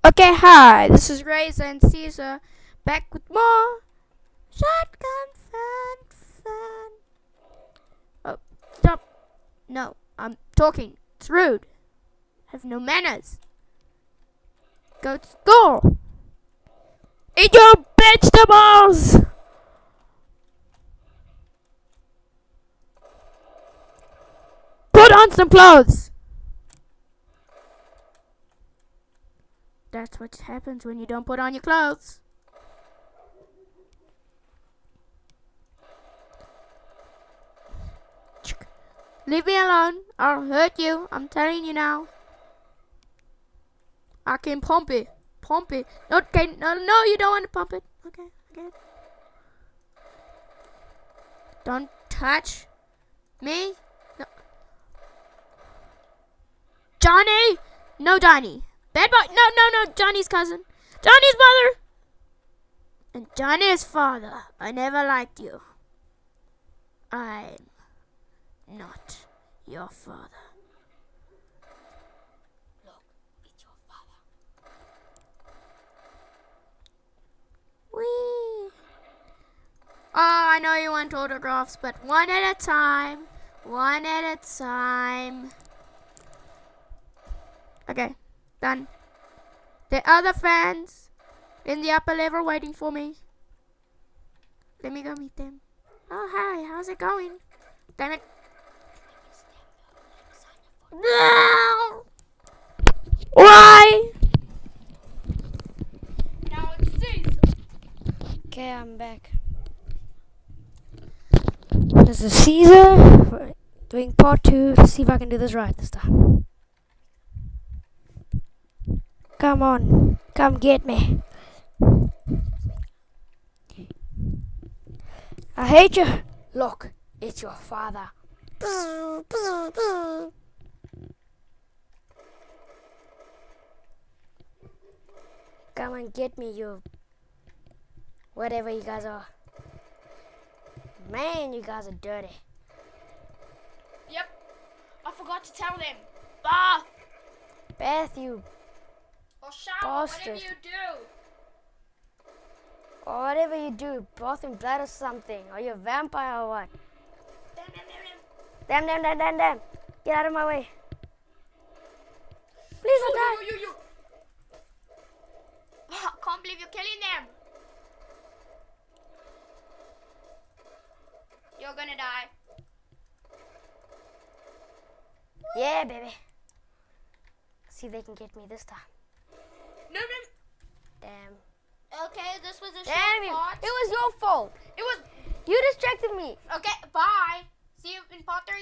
Okay, hi, this is Grace and Caesar back with more Shotgun Fun. Oh, stop. No, I'm talking. It's rude. Have no manners. Go to school. Eat your vegetables. Put on some clothes. That's what happens when you don't put on your clothes. Leave me alone. I'll hurt you. I'm telling you now. I can pump it. Pump it. Okay, no, you don't want to pump it. Okay. Don't touch me. No. Johnny! No, Johnny. Bad boy. No. Johnny's cousin. Johnny's mother. And Johnny's father. I never liked you. I'm not your father. Look, it's your father. Whee! Oh, I know you want autographs, but one at a time. One at a time. Okay, done. The other fans in the upper level waiting for me. Let me go meet them. Oh, hi, how's it going? Damn it. No! Why? Now it's Caesar. Okay, I'm back. This is Caesar doing part 2 to see if I can do this right this time. Come on, come get me. I hate you. Look, it's your father. Come and get me, you whatever you guys are. Man, you guys are dirty. Yep, I forgot to tell them. Beth, you Or shower, bastard. whatever you do. Or whatever you do, bath in blood or something. Are you a vampire or what? Damn. Get out of my way. Please don't die. You. I can't believe you're killing them. You're gonna die. Yeah, baby. See if they can get me this time. No. Damn. Okay, this was a Damn short you. part. It was your fault. It was. You distracted me. Okay, bye. See you in part 3.